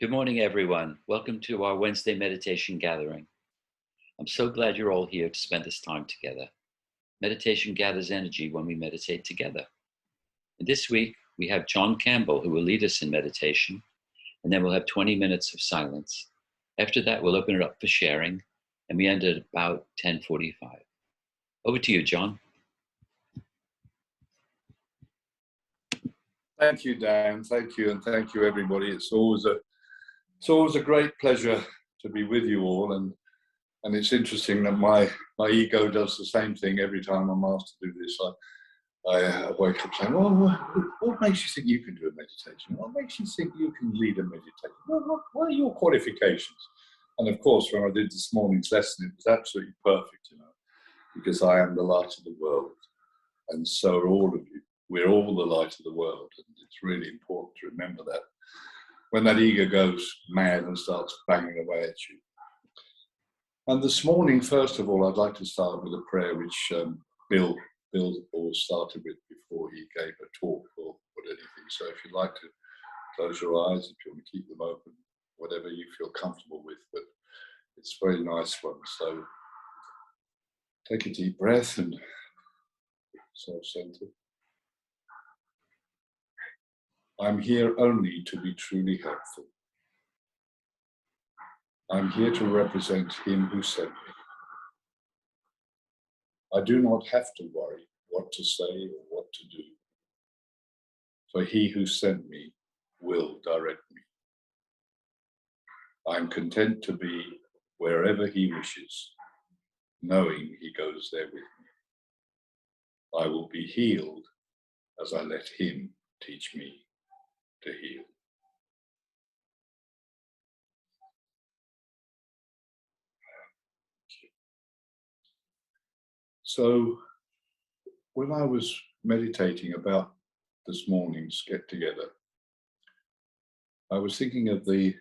Good morning, everyone. Welcome to our Wednesday meditation gathering. I'm so glad you're all here to spend this time together. Meditation gathers energy when we meditate together. And this week, we have John Campbell, who will lead us in meditation, and then we'll have 20 minutes of silence. After that, we'll open it up for sharing, and we end at about 10:45. Over to you, John. Thank you, Dan. Thank you, and thank you, everybody. It's always a great pleasure to be with you all, and it's interesting that my ego does the same thing every time I'm asked to do this. I wake up saying, "Well, what makes you think you can do a meditation? What makes you think you can lead a meditation? What are your qualifications?" And of course, when I did this morning's lesson, it was absolutely perfect, because I am the light of the world, and so are all of you. We're all the light of the world, and it's really important to remember that when that ego goes mad and starts banging away at you. And this morning, first of all, I'd like to start with a prayer which Bill always started with before he gave a talk or anything. So if you'd like to close your eyes, if you want to keep them open, whatever you feel comfortable with, but it's a very nice one. So take a deep breath and self-centered. I'm here only to be truly helpful. I'm here to represent him who sent me. I do not have to worry what to say or what to do, for he who sent me will direct me. I'm content to be wherever he wishes, knowing he goes there with me. I will be healed as I let him teach me to heal. So when I was meditating about this morning's get together, I was thinking of the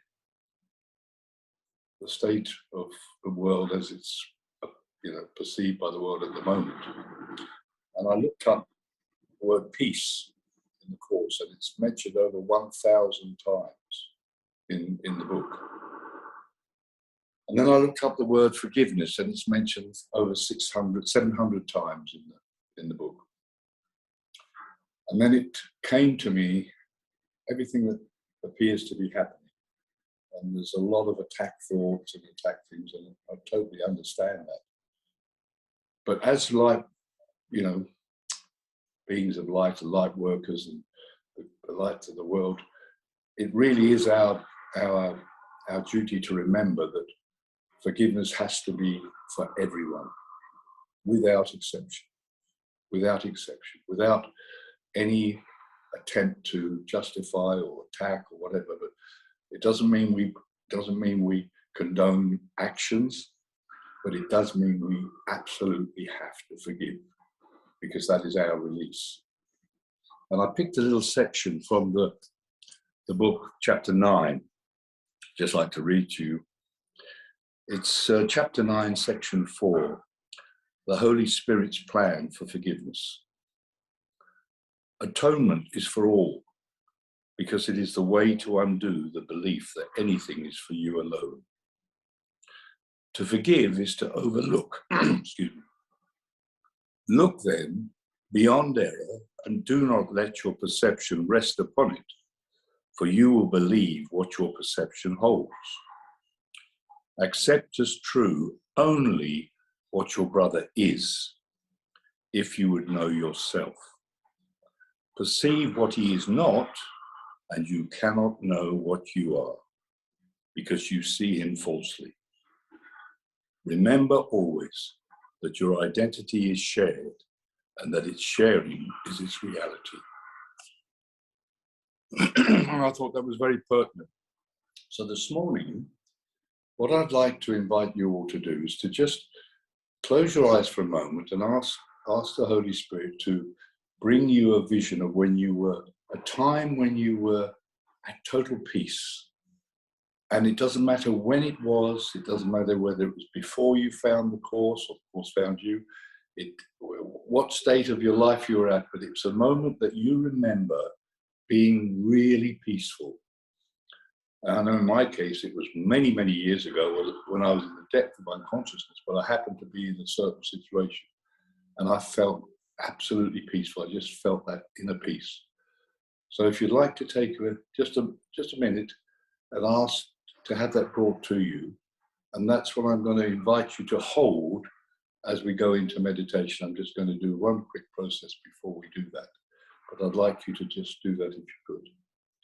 state of the world as it's perceived by the world at the moment. And I looked up the word peace in the course, and it's mentioned over 1,000 times in the book. And then I looked up the word forgiveness, and it's mentioned over 700 times in the book. And then it came to me, everything that appears to be happening. And there's a lot of attack thoughts and attack things, and I totally understand that. But as light, beings of light and light workers and the light of the world, it really is our duty to remember that forgiveness has to be for everyone, without exception, without any attempt to justify or attack or whatever. But it doesn't mean we condone actions, but it does mean we absolutely have to forgive, because that is our release. And I picked a little section from the book, chapter 9, just like to read to you. It's chapter 9, section 4, the Holy Spirit's plan for forgiveness. Atonement is for all, because it is the way to undo the belief that anything is for you alone. To forgive is to overlook. Excuse me. Look then beyond error, and do not let your perception rest upon it, for you will believe what your perception holds. Accept as true only what your brother is, if you would know yourself. Perceive what he is not, and you cannot know what you are, because you see him falsely. Remember always that your identity is shared, and that its sharing is its reality. And I thought that was very pertinent. So this morning, what I'd like to invite you all to do is to just close your eyes for a moment and ask the Holy Spirit to bring you a vision of a time when you were at total peace. And it doesn't matter when it was, it doesn't matter whether it was before you found the course or the course found you, what state of your life you were at, but it's a moment that you remember being really peaceful. And I know in my case, it was many, many years ago when I was in the depth of unconsciousness, but I happened to be in a certain situation and I felt absolutely peaceful. I just felt that inner peace. So if you'd like to take just a minute and ask to have that brought to you, and that's what I'm going to invite you to hold as we go into meditation. I'm just going to do one quick process before we do that, but I'd like you to just do that if you could.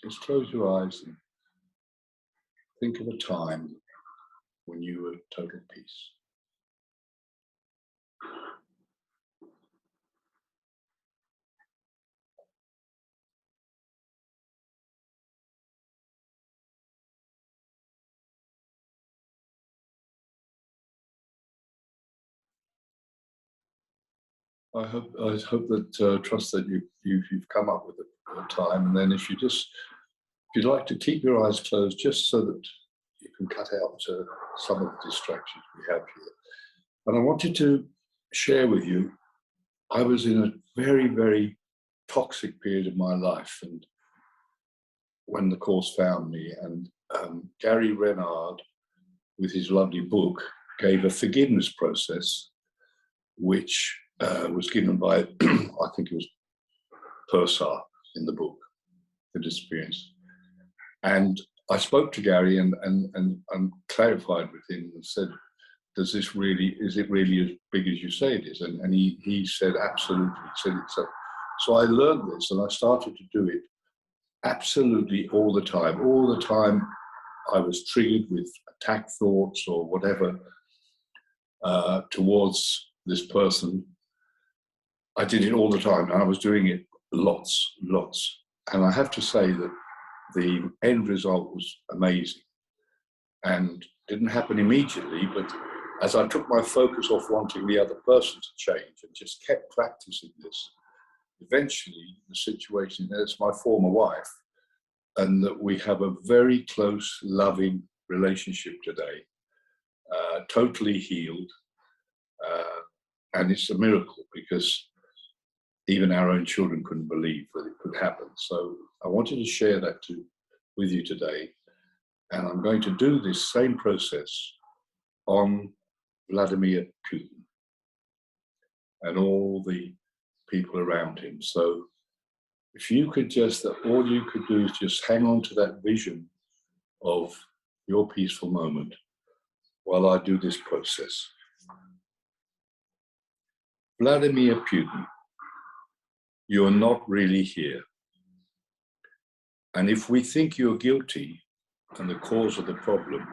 Just close your eyes and think of a time when you were at total peace. I hope that trust that you've come up with a time, and then if you'd like to keep your eyes closed, just so that you can cut out some of the distractions we have here. And I wanted to share with you, I was in a very, very toxic period of my life, and when the Course found me, and Gary Renard, with his lovely book, gave a forgiveness process, which was given by, I think it was Pursar in the book, The Disappearance. And I spoke to Gary and clarified with him and said, is it really as big as you say it is? And he said, absolutely. He said, so I learned this and I started to do it absolutely all the time. All the time I was triggered with attack thoughts or whatever towards this person. I did it all the time, and I was doing it lots. And I have to say that the end result was amazing and didn't happen immediately, but as I took my focus off wanting the other person to change and just kept practicing this, eventually the situation, it's my former wife, and that we have a very close, loving relationship today, totally healed. And it's a miracle because even our own children couldn't believe that it could happen. So I wanted to share that with you today. And I'm going to do this same process on Vladimir Putin and all the people around him. So if you could all you could do is just hang on to that vision of your peaceful moment while I do this process. Vladimir Putin, you're not really here. And if we think you're guilty and the cause of the problem,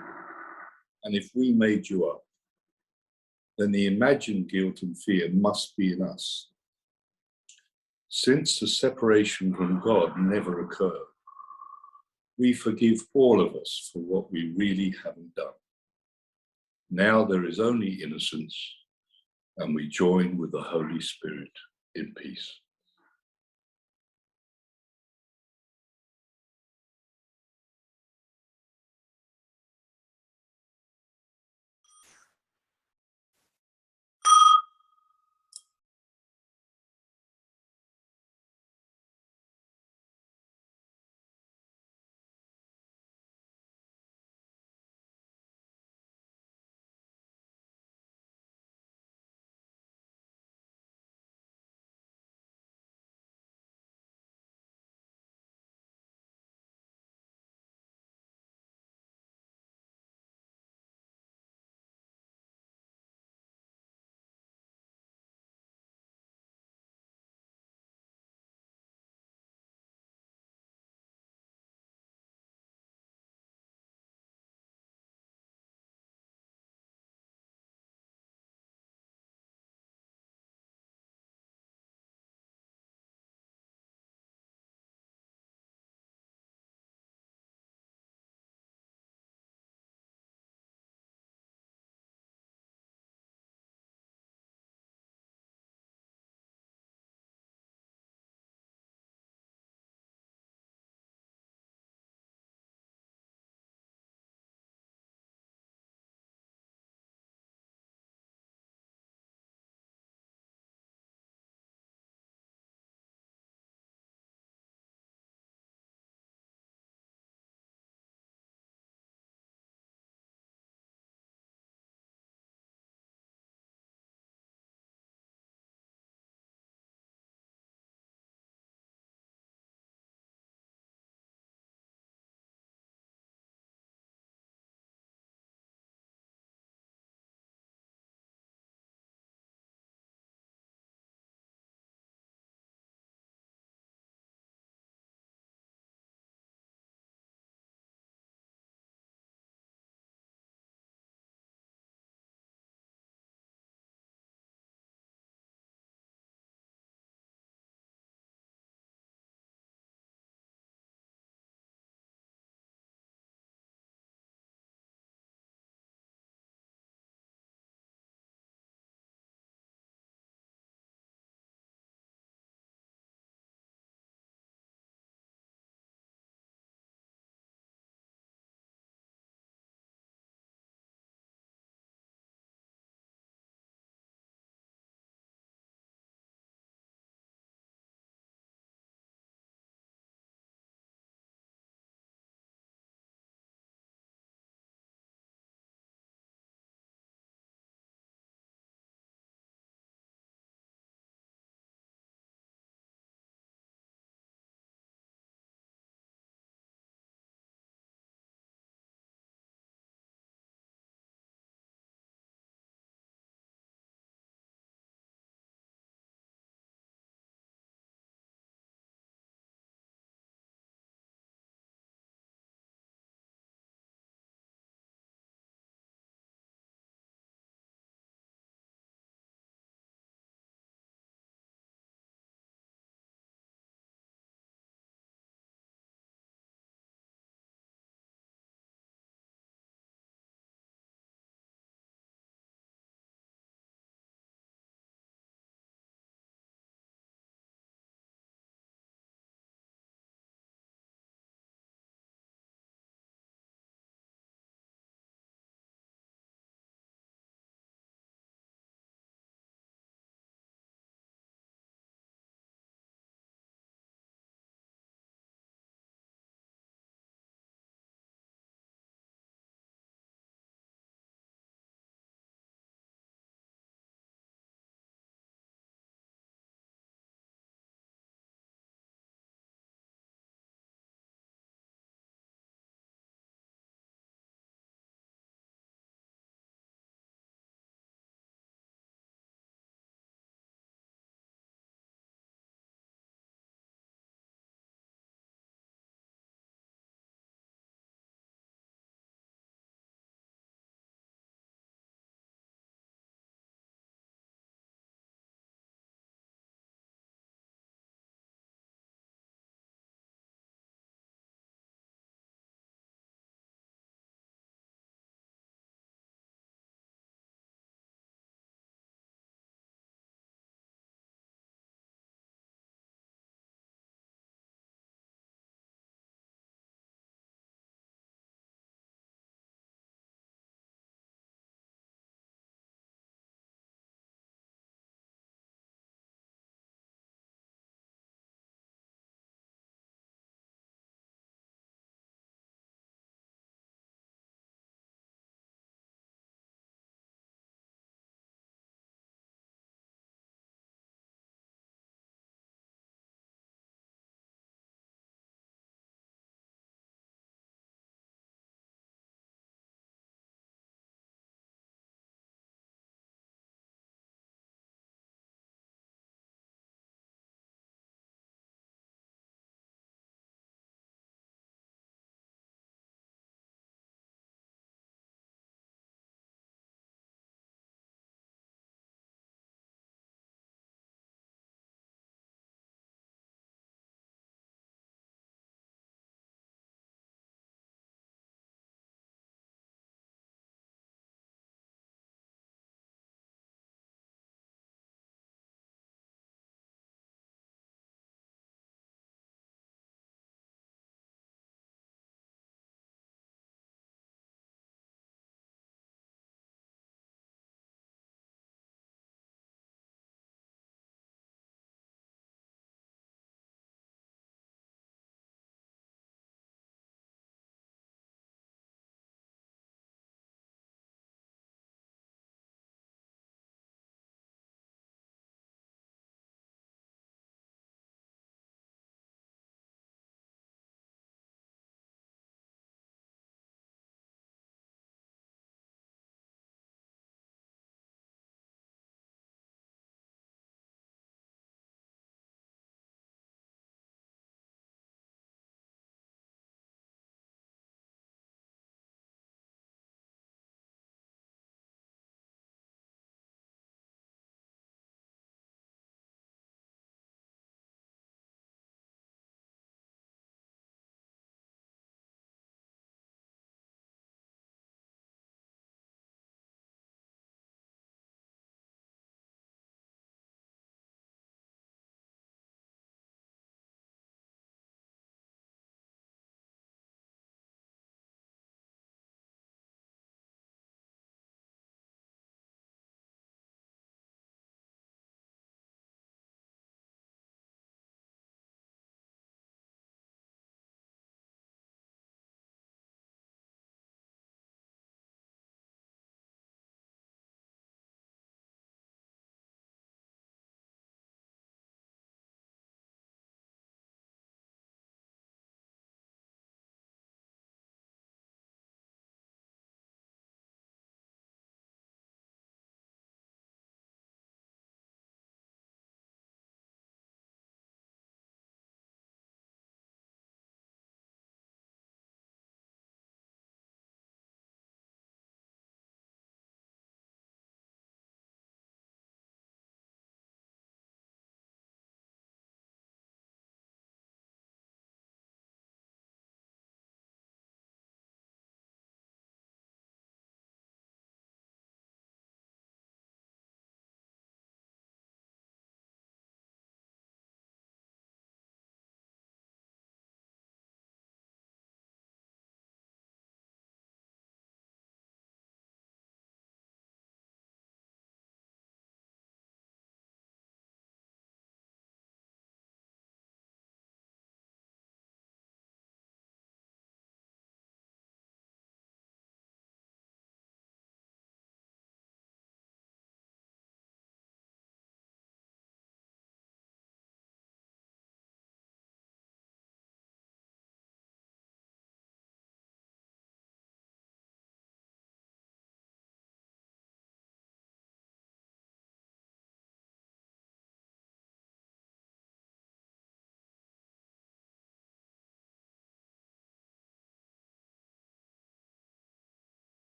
and if we made you up, then the imagined guilt and fear must be in us. Since the separation from God never occurred, we forgive all of us for what we really haven't done. Now there is only innocence, and we join with the Holy Spirit in peace.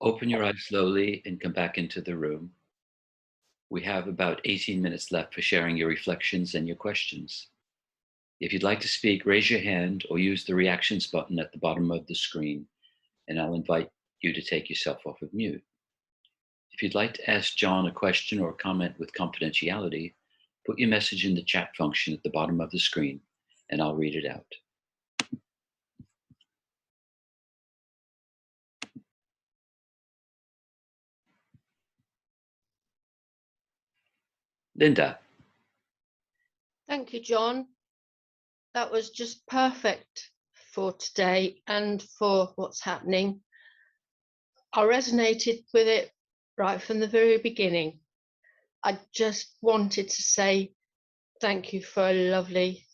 Open your eyes slowly and come back into the room. We have about 18 minutes left for sharing your reflections and your questions. If you'd like to speak, raise your hand or use the reactions button at the bottom of the screen, and I'll invite you to take yourself off of mute. If you'd like to ask John a question or comment with confidentiality, put your message in the chat function at the bottom of the screen, and I'll read it out. Linda. Thank you, John. That was just perfect for today and for what's happening. I resonated with it right from the very beginning. I just wanted to say thank you for a lovely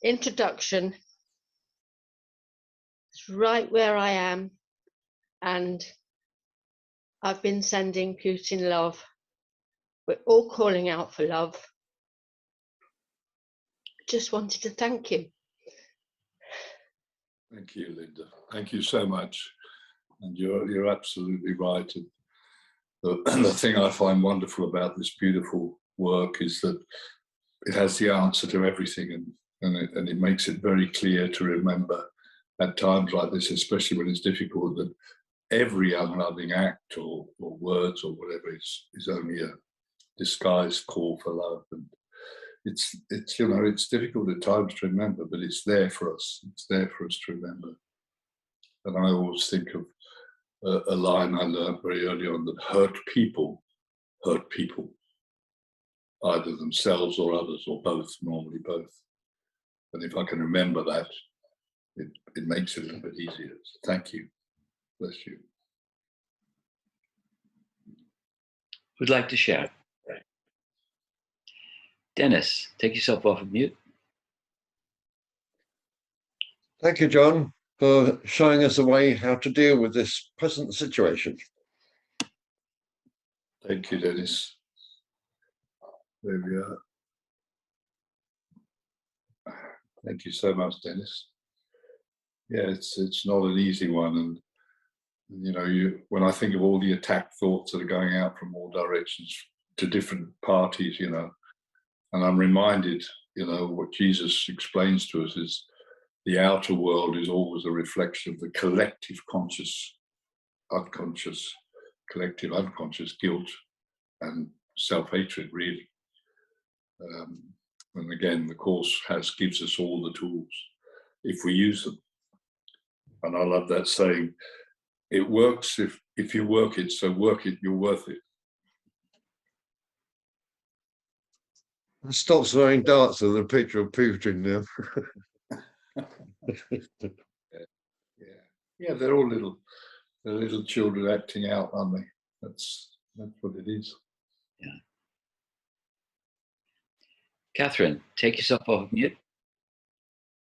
introduction. It's right where I am, and I've been sending Putin love. We're all calling out for love. Just wanted to thank you. Thank you, Linda. Thank you so much. And you're absolutely right. And the thing I find wonderful about this beautiful work is that it has the answer to everything, and it makes it very clear to remember at times like this, especially when it's difficult, that every unloving act or words or whatever is only a disguised call for love. And it's it's difficult at times to remember, but it's there for us. It's there for us to remember. And I always think of a line I learned very early on, that hurt people, either themselves or others, or both, normally both. And if I can remember that, it makes it a little bit easier. So thank you. Bless you. Who'd like to share? Dennis, take yourself off of mute. Thank you, John, for showing us a way how to deal with this present situation. Thank you, Dennis. There we are. Thank you so much, Dennis. Yeah, it's not an easy one, and when I think of all the attack thoughts that are going out from all directions to different parties, and I'm reminded, what Jesus explains to us is the outer world is always a reflection of the collective unconscious guilt and self-hatred, really. And again, the Course gives us all the tools if we use them. And I love that saying, it works if you work it, so work it, you're worth it. Stop throwing darts at the picture of Putin now. Yeah, they're all little children acting out, aren't they? That's what it is. Yeah. Catherine, take yourself off mute.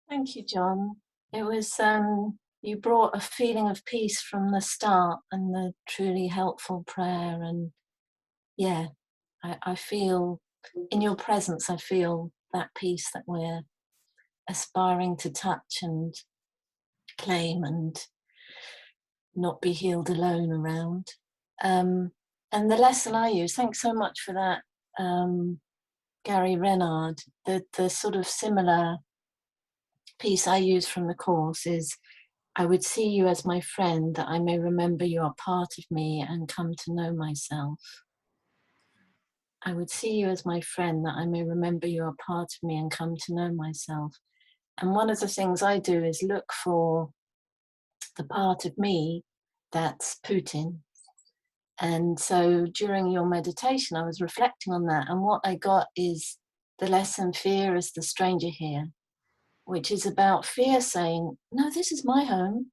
Thank you, John. It was you brought a feeling of peace from the start, and the truly helpful prayer. And yeah, I feel in your presence, I feel that peace that we're aspiring to touch and claim and not be healed alone around. And the lesson I use, thanks so much for that, Gary Renard. The sort of similar piece I use from the Course is, I would see you as my friend, that I may remember you are part of me and come to know myself. I would see you as my friend, that I may remember you are part of me and come to know myself. And one of the things I do is look for the part of me that's Putin. And so during your meditation, I was reflecting on that. And what I got is the lesson, fear is the stranger here, which is about fear saying, no, this is my home.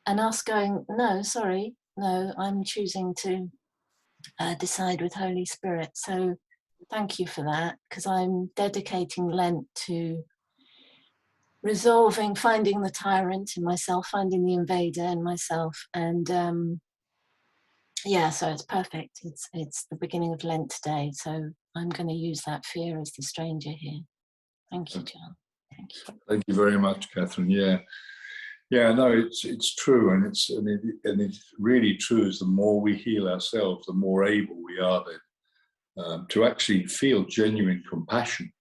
And us going, no, sorry, no, I'm choosing to decide with Holy Spirit. So thank you for that, because I'm dedicating Lent to resolving, finding the tyrant in myself, finding the invader in myself. And yeah, so it's perfect. It's the beginning of Lent today. So I'm going to use that fear as the stranger here. Thank you, John. Thank you. Thank you very much, Catherine. Yeah, Yeah, no, it's true, and it's really true. Is the more we heal ourselves, the more able we are then to actually feel genuine compassion.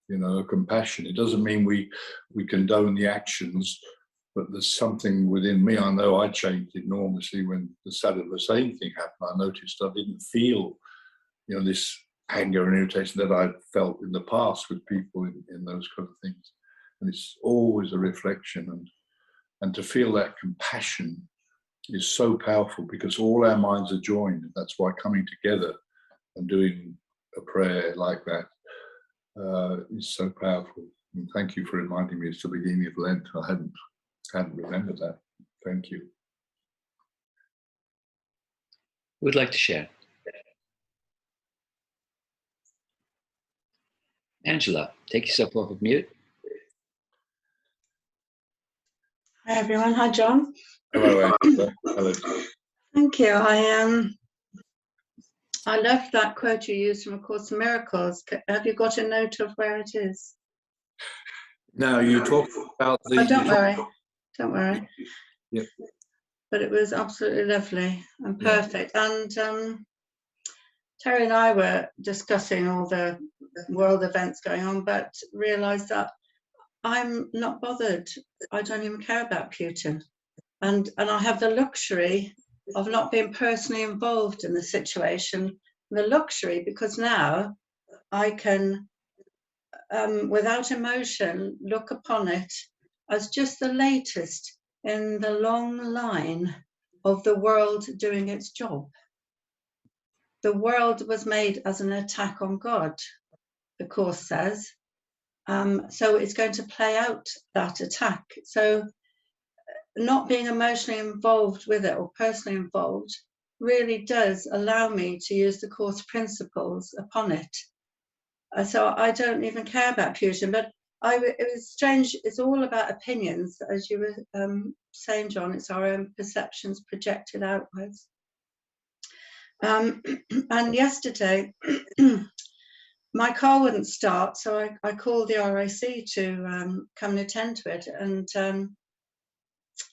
You know, compassion. It doesn't mean we condone the actions, but there's something within me. I know I changed enormously when the Saddam Hussein thing happened. I noticed I didn't feel, you know, this anger and irritation that I'd felt in the past with people in those kind of things. And it's always a reflection, and to feel that compassion is so powerful because all our minds are joined. That's why coming together and doing a prayer like that is so powerful. And thank you for reminding me. It's the beginning of Lent. I hadn't remembered that. Thank you. Who would like to share? Angela, take yourself off of mute. Hi everyone. Hi John. Hello, Angela. Hello. Thank you. I loved that quote you used from A Course in Miracles. Have you got a note of where it is? Now you talk about the. Oh, don't worry. Yep. But it was absolutely lovely and perfect. And Terry and I were discussing all the world events going on, but realised that I'm not bothered. I don't even care about Putin. And I have the luxury of not being personally involved in the situation. The luxury because now I can, without emotion, look upon it as just the latest in the long line of the world doing its job. The world was made as an attack on God, the Course says. So it's going to play out that attack. So not being emotionally involved with it or personally involved really does allow me to use the Course principles upon it. So I don't even care about Putin, but it was strange. It's all about opinions, as you were saying, John. It's our own perceptions projected outwards. And yesterday, my car wouldn't start, so I called the RAC to come and attend to it. And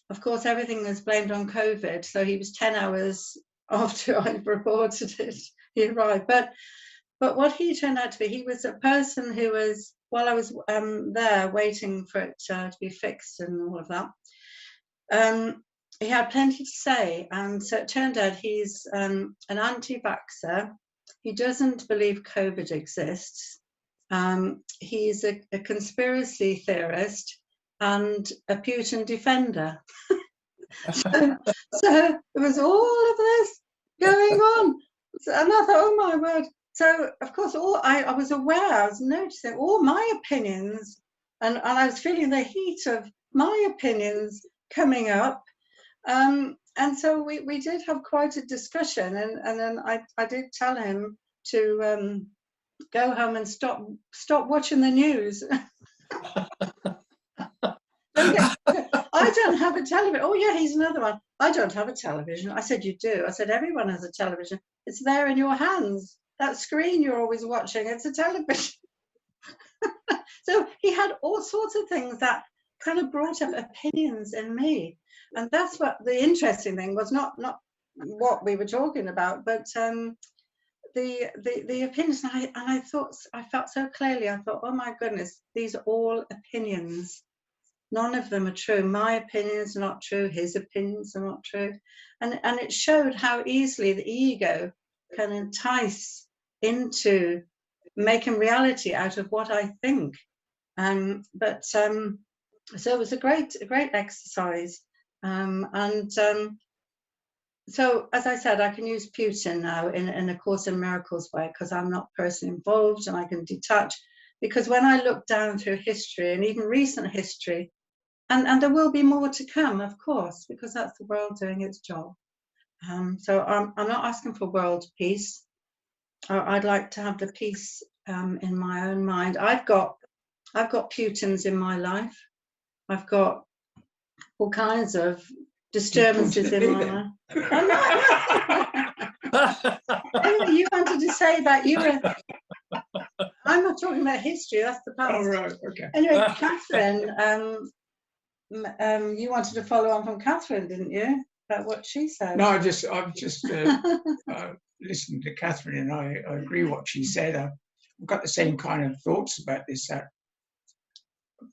of course, everything was blamed on COVID. So he was 10 hours after I reported it, he arrived. But what he turned out to be, he was a person who was, while I was there waiting for it to be fixed and all of that, he had plenty to say. And so it turned out he's an anti-vaxxer. He doesn't believe COVID exists. He's a conspiracy theorist and a Putin defender. so there was all of this going on. And I thought, oh my word. So, of course, I was aware, I was noticing all my opinions, and I was feeling the heat of my opinions coming up. And so we did have quite a discussion, and then I did tell him to go home and stop watching the news. I don't have a television. Oh yeah, he's another one. I don't have a television. I said, you do. I said, everyone has a television. It's there in your hands. That screen you're always watching, it's a television. So he had all sorts of things that kind of brought up opinions in me. And that's what the interesting thing was, not what we were talking about, but the opinions. And I thought, I felt so clearly, I thought, oh my goodness, these are all opinions. None of them are true. My opinions are not true. His opinions are not true. And it showed how easily the ego can entice into making reality out of what I think. So it was a great exercise. So as I said, I can use Putin now in A Course in Miracles way, because I'm not personally involved and I can detach. Because when I look down through history and even recent history, and there will be more to come, of course, because that's the world doing its job. So I'm not asking for world peace. I'd like to have the peace in my own mind. I've got Putins in my life. I've got all kinds of disturbances in my life. Anyway, you wanted to say that you were. I'm not talking about history. That's the past. Oh, right. Okay. Anyway, Catherine you wanted to follow on from Catherine, didn't you? About what she said. No, I've just listened to Catherine, and I agree what she said. I've got the same kind of thoughts about this. That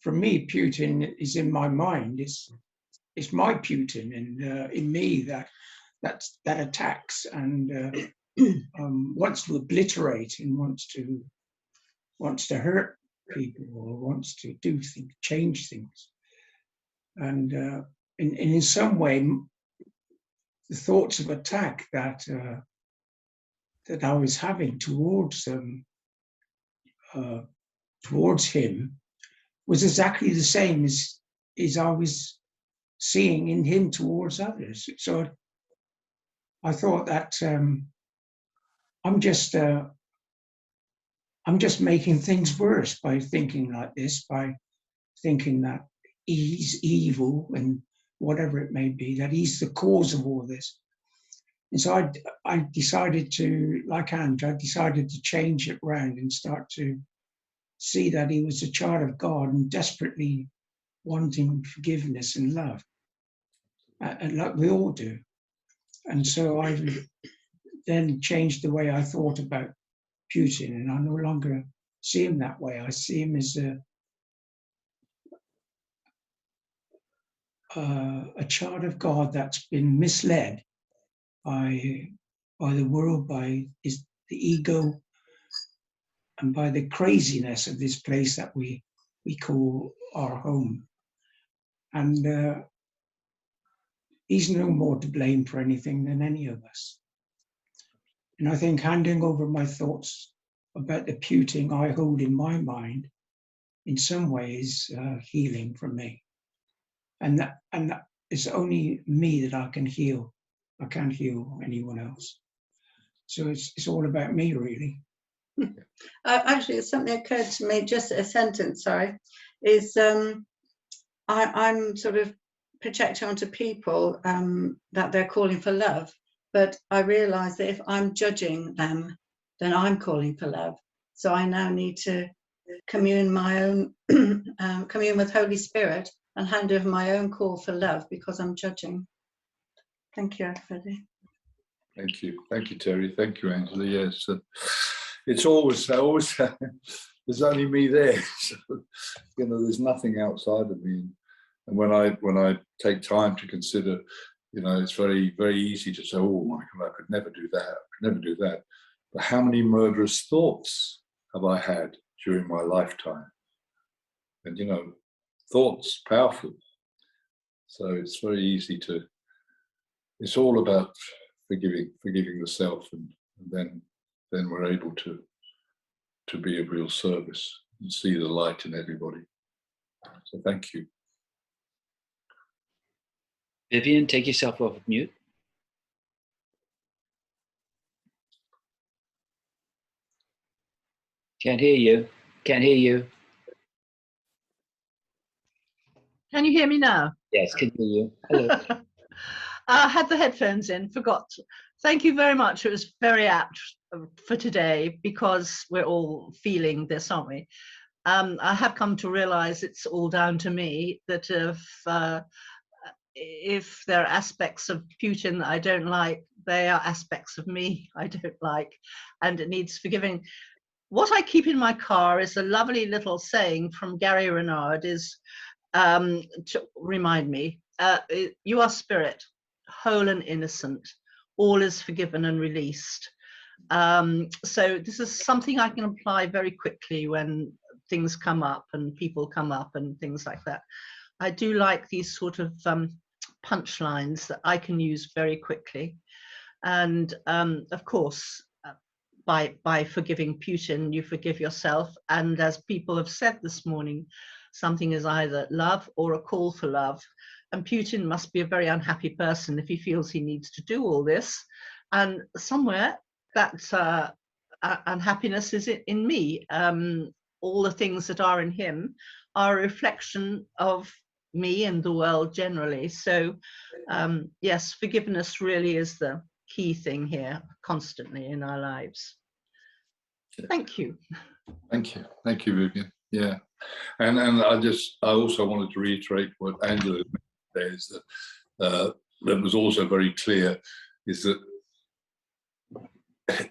for me, Putin is in my mind. It's my Putin, and in me that attacks and wants to obliterate and wants to hurt people or wants to do things, change things. And in some way, the thoughts of attack that I was having towards him was exactly the same as I was seeing in him towards others. So I thought that I'm just making things worse by thinking like this, by thinking that he's evil and whatever it may be, that he's the cause of all this. And so I decided to, like Andrew, I decided to change it round and start to see that he was a child of God and desperately wanting forgiveness and love, and like we all do. And so I then changed the way I thought about Putin, and I no longer see him that way. I see him as a child of God that's been misled by the world, by the ego, and by the craziness of this place that we call our home. And he's no more to blame for anything than any of us. And I think handing over my thoughts about the Putin I hold in my mind, in some ways, healing for me. And that it's only me that I can heal. I can't heal anyone else. So it's all about me, really. Actually, something occurred to me, just a sentence, sorry, is I'm sort of projecting onto people that they're calling for love, but I realise that if I'm judging them, then I'm calling for love. So I now need to commune my own, commune with Holy Spirit and hand over my own call for love because I'm judging. Thank you, everybody. Thank you, Terry. Thank you, Angela. Yes, it's always there's only me there. So, there's nothing outside of me. And when I take time to consider, it's very, very easy to say, oh my God, I could never do that. I could never do that. But how many murderous thoughts have I had during my lifetime? And thoughts, powerful. So it's very easy to. It's all about forgiving the self, and then we're able to be of real service and see the light in everybody. So thank you. Vivian, take yourself off of mute. Can't hear you. Can't hear you. Can you hear me now? Yes, can hear you. Hello. I had the headphones in, forgot. Thank you very much. It was very apt for today because we're all feeling this, aren't we? I have come to realize it's all down to me, that if there are aspects of Putin that I don't like, they are aspects of me I don't like, and it needs forgiving. What I keep in my car is a lovely little saying from Gary Renard, is to remind me, you are spirit, whole and innocent, all is forgiven and released. So this is something I can apply very quickly when things come up and people come up and things like that. I do like these sort of punchlines that I can use very quickly. And of course, by forgiving Putin, you forgive yourself. And as people have said this morning, something is either love or a call for love. And Putin must be a very unhappy person if he feels he needs to do all this. And somewhere that unhappiness is in me. All the things that are in him are a reflection of me and the world generally. So yes, forgiveness really is the key thing here constantly in our lives. Thank you. Thank you, Vivian. Yeah, and I also wanted to reiterate what Angela says, that that was also very clear, is that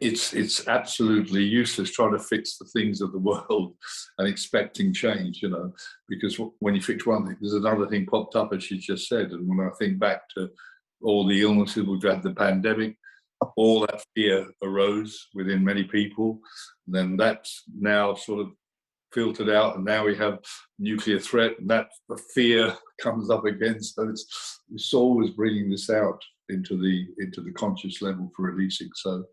it's absolutely useless trying to fix the things of the world and expecting change, you know, because when you fix one thing, there's another thing popped up, as she just said. And when I think back to all the illnesses we've had, the pandemic, all that fear arose within many people. Then that's now sort of filtered out, and now we have nuclear threat, and that the fear comes up again. So it's always bringing this out into the conscious level for releasing. So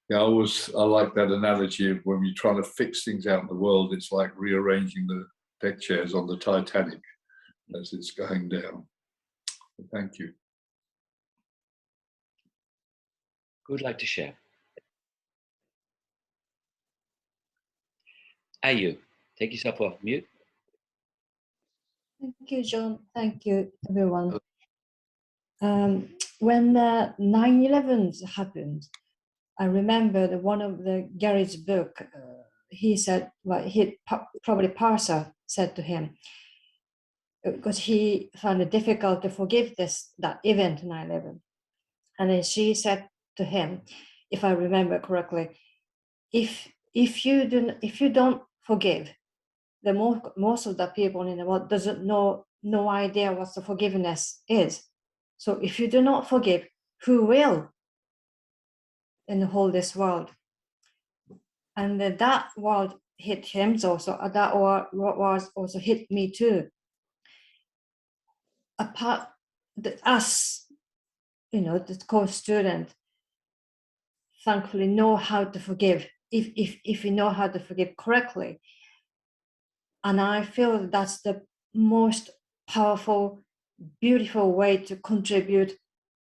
yeah, I like that analogy of when you're trying to fix things out in the world, it's like rearranging the deck chairs on the Titanic as it's going down. Thank you. Who would like to share? Ayu, take yourself off mute. Thank you, John. Thank you, everyone. When 9/11 happened, I remember that one of Gary's book, he said, well, probably Parsa said to him, because he found it difficult to forgive that event, 9/11. And then she said to him, if I remember correctly, if you don't forgive, the most of the people in the world doesn't know, no idea what the forgiveness is. So if you do not forgive, who will in the whole this world? And that word hit him also. That word also hit me too. Apart us, you know, the course student, thankfully know how to forgive if we know how to forgive correctly. And I feel that's the most powerful, beautiful way to contribute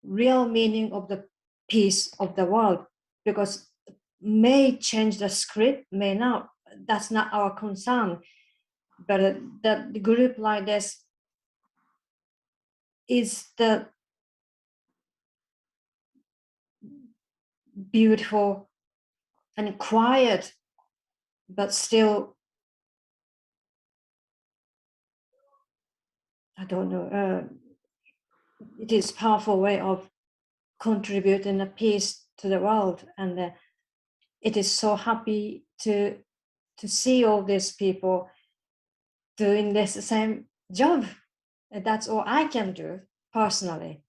real meaning of the peace of the world, because may change the script, may not, that's not our concern. But the group like this is the beautiful and quiet, but still, I don't know, it is powerful way of contributing a peace to the world. And it is so happy to see all these people doing this same job. And that's all I can do personally.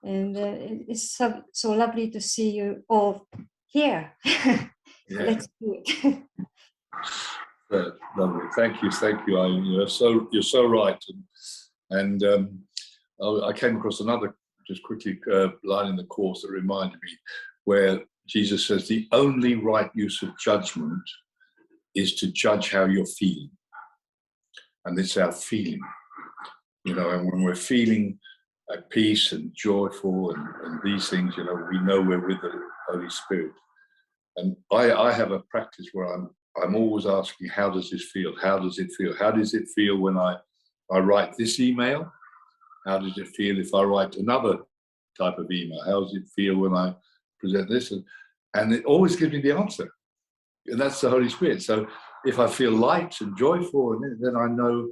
And it's so lovely to see you all here. Yeah. Let's do it. Lovely. Thank you. You're so right. And I came across another, just quickly, line in the course that reminded me, where Jesus says the only right use of judgment is to judge how you're feeling. And it's our feeling, you know, and when we're feeling at peace and joyful and these things, you know we're with the Holy Spirit. And I have a practice where I'm always asking, how does this feel? How does it feel? How does it feel when I write this email? How does it feel if I write another type of email? How does it feel when I present this? And it always gives me the answer. And that's the Holy Spirit. So if I feel light and joyful, then I know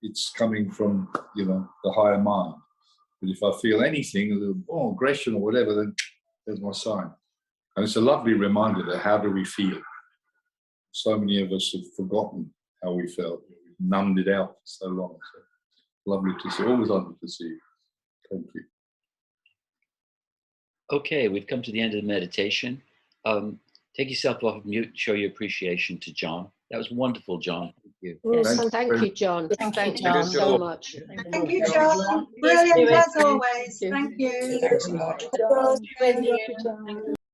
it's coming from, you know, the higher mind. But if I feel anything, aggression or whatever, then there's my sign. And it's a lovely reminder that how do we feel? So many of us have forgotten how we felt. We've numbed it out for so long. So lovely to see. Always lovely to see you. Thank you. Okay, we've come to the end of the meditation. Take yourself off mute, show your appreciation to John. That was wonderful, John. Thank you. Yes, thank you, John. Thank you, Thank you John. so much. Thank you, John. Brilliant as always. Thank you. Thanks a lot. Thank you, John.